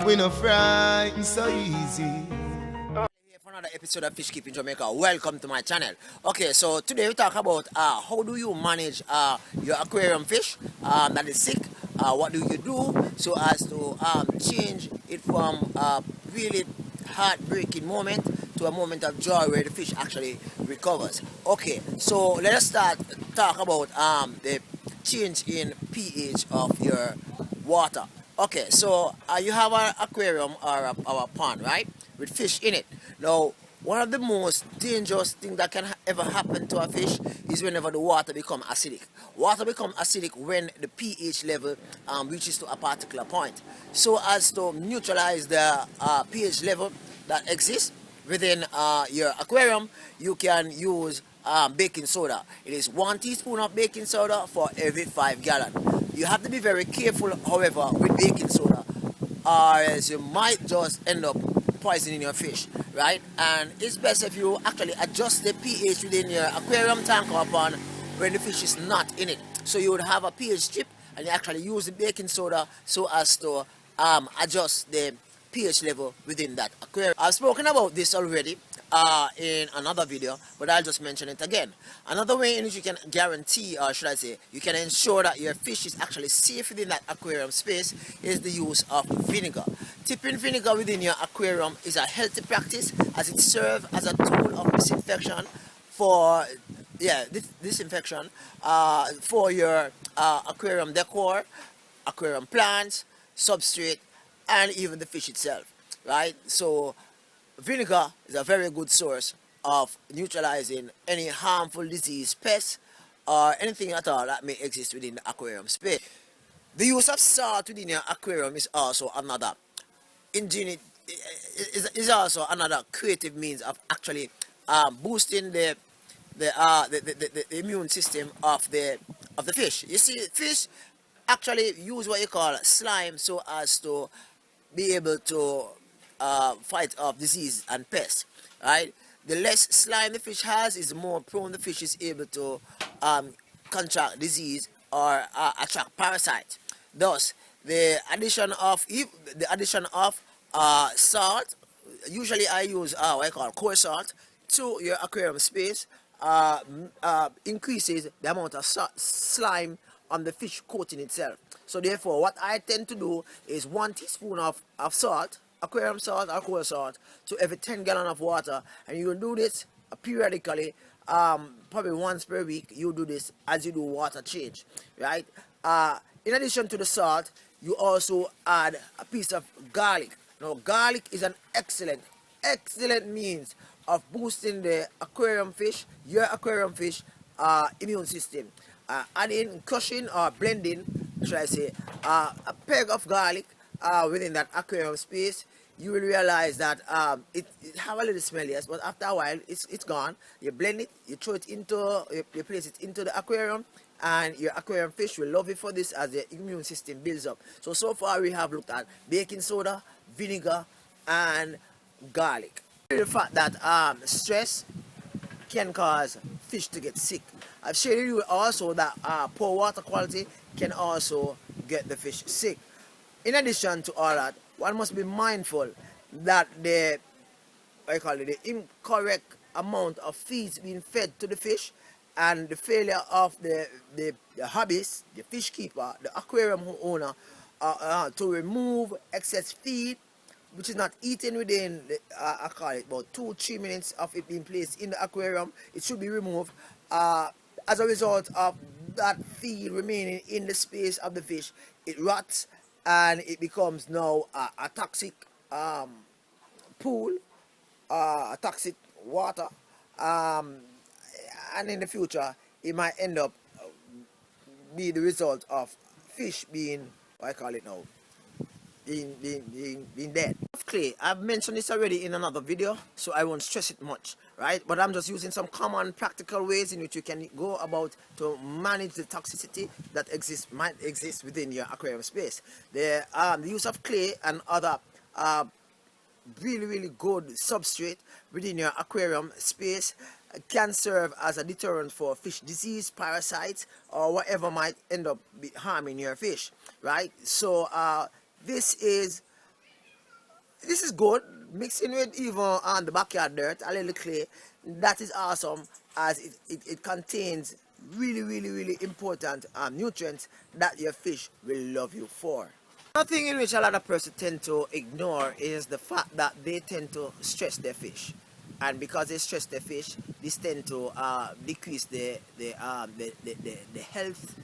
We no frightened so easy. Here for another episode of Fish Keeping Jamaica. Welcome to my channel. Okay, so today we talk about how do you manage your aquarium fish that is sick. What do you do so as to change it from a really heartbreaking moment to a moment of joy where the fish actually recovers. Okay, so let us talk about the change in pH of your water. Okay, so you have an aquarium or a pond, right, with fish in it. Now, one of the most dangerous things that can ever happen to a fish is whenever the water become acidic. Water become acidic when the pH level reaches to a particular point. So as to neutralize the pH level that exists within your aquarium, you can use baking soda. It is 1 teaspoon of baking soda for every 5 gallons. You have to be very careful, however, with baking soda, or else you might just end up poisoning your fish, right? And it's best if you actually adjust the pH within your aquarium tank or pond when the fish is not in it. So you would have a pH strip and you actually use the baking soda so as to adjust the pH level within that aquarium. I've spoken about this already in another video, but I'll just mention it again. Another way in which you can guarantee, or should I say, you can ensure that your fish is actually safe within that aquarium space is the use of vinegar. Tipping vinegar within your aquarium is a healthy practice as it serves as a tool of disinfection for disinfection for your aquarium decor, aquarium plants, substrate, and even the fish itself, right? So vinegar is a very good source of neutralizing any harmful disease, pests, or anything at all that may exist within the aquarium space. The use of salt within your aquarium is also another ingenious, is also another creative means of actually boosting the immune system of the fish. You see, fish actually use what you call slime so as to be able to fight off disease and pests, right? The less slime the fish has is the more prone the fish is able to contract disease or attract parasites. Thus, the addition of salt, usually I use what I call core salt, to your aquarium space increases the amount of slime on the fish coating itself. So therefore, what I tend to do is 1 teaspoon of salt, aquarium salt or core salt, to every 10 gallons of water, and you will do this periodically, probably once per week. You do this as you do water change, right? In addition to the salt, you also add a piece of garlic. Now, garlic is an excellent means of boosting the your aquarium fish immune system. Adding, crushing or blending, should I say, a peg of garlic within that aquarium space, you will realize that it have a little smell, yes, but after a while it's gone. You blend it, you throw it into, you place it into the aquarium, and your aquarium fish will love it for this as the immune system builds up. So far we have looked at baking soda, vinegar, and garlic. The fact that stress can cause fish to get sick. I've shared with you also that poor water quality can also get the fish sick. In addition to all that, one must be mindful that the incorrect amount of feeds being fed to the fish and the failure of the hobbyist, the fish keeper, the aquarium owner to remove excess feed which is not eaten within I call it about 2-3 minutes of it being placed in the aquarium. It should be removed as a result of that feed remaining in the space of the fish. It rots and it becomes now a toxic pool, a toxic water, and in the future it might end up be the result of fish being, what I call it now, being dead. Clay, I've mentioned this already in another video, so I won't stress it much, right? But I'm just using some common practical ways in which you can go about to manage the toxicity that might exist within your aquarium space. The use of clay and other really good substrate within your aquarium space can serve as a deterrent for fish disease, parasites, or whatever might end up harming your fish, right? So this is this is good. Mixing with even on the backyard dirt, a little clay, that is awesome, as it contains really important nutrients that your fish will love you for. Another thing in which a lot of persons tend to ignore is the fact that they tend to stress their fish, and because they stress their fish, this tend to decrease the health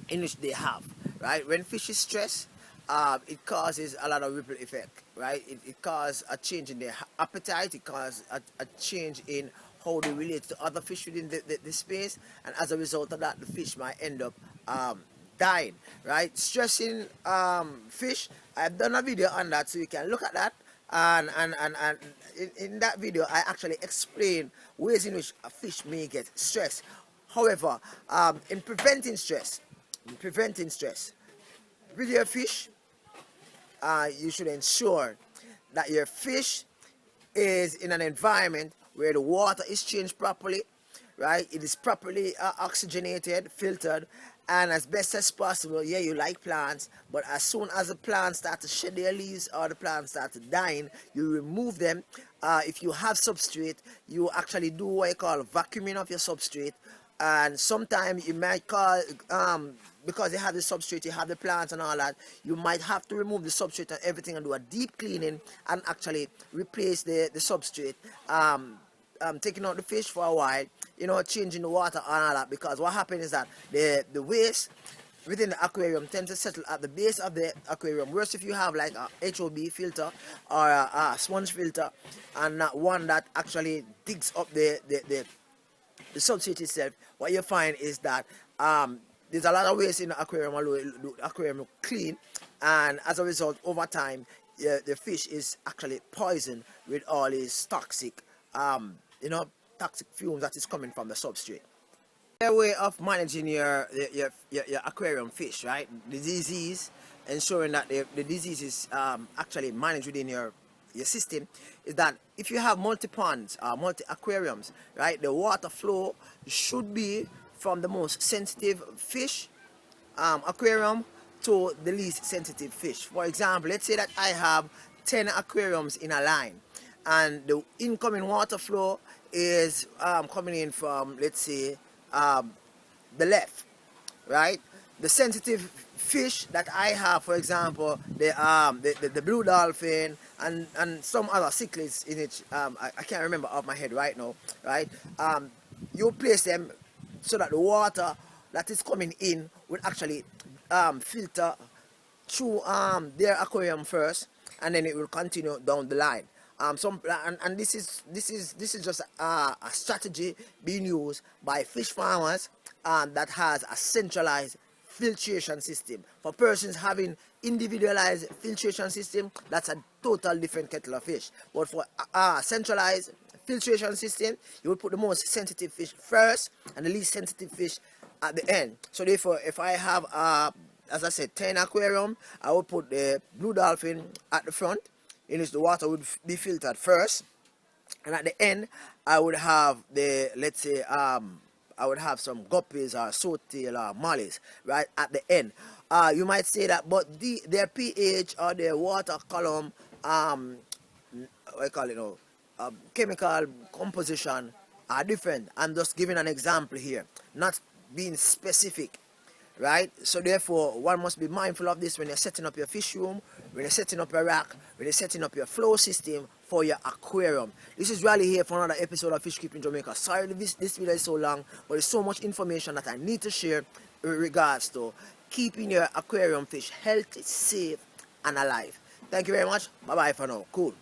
in which they have. Right, when fish is stressed, it causes a lot of ripple effect. Right, it causes a change in their appetite. It causes a change in how they relate to other fish within the space, and as a result of that, the fish might end up dying. Right, stressing fish. I've done a video on that, so you can look at that. And in that video, I actually explain ways in which a fish may get stressed. However, in preventing stress with your fish, you should ensure that your fish is in an environment where the water is changed properly, right? It is properly oxygenated, filtered, and as best as possible. Yeah, you like plants, but as soon as the plants start to shed their leaves or the plants start to dying, you remove them. If you have substrate, you actually do what you call vacuuming of your substrate. And sometimes you might call, because you have the substrate, you have the plants and all that, you might have to remove the substrate and everything and do a deep cleaning and actually replace the substrate, taking out the fish for a while, you know, changing the water and all that, because what happens is that the waste within the aquarium tends to settle at the base of the aquarium. Worse if you have like a HOB filter or a sponge filter, and not one that actually digs up the substrate itself. What you find is that there's a lot of waste in the aquarium, although the aquarium look clean, and as a result, over time, the fish is actually poisoned with all these toxic, toxic fumes that is coming from the substrate. Their way of managing your aquarium fish, right? The disease, ensuring that the disease is actually managed within your system, is that if you have multi ponds, multi aquariums, right, the water flow should be from the most sensitive fish aquarium to the least sensitive fish. For example, let's say that I have 10 aquariums in a line, and the incoming water flow is coming in from, let's say, the left, right? The sensitive fish that I have, for example, the blue dolphin and some other cichlids in it, I can't remember off my head right now, right? You place them so that the water that is coming in will actually filter through their aquarium first, and then it will continue down the line. This is just a strategy being used by fish farmers that has a centralized filtration system. For persons having individualized filtration system, that's a total different kettle of fish. But for centralized filtration system, you would put the most sensitive fish first and the least sensitive fish at the end. So therefore, if I have as I said, 10 aquarium, I would put the blue dolphin at the front, in which the water would be filtered first, and at the end I would have the, let's say, I would have some guppies or swordtail or mollies right at the end. You might say that, but their pH or their water column, what I call it now, chemical composition are different. I'm just giving an example here, not being specific, right? So therefore, one must be mindful of this when you're setting up your fish room, when you're setting up your rack, when you're setting up your flow system for your aquarium. This is Raleigh here for another episode of Fish Keeping Jamaica. Sorry this video is so long, but there's so much information that I need to share in regards to keeping your aquarium fish healthy, safe, and alive. Thank you very much. Bye-bye for now. Cool.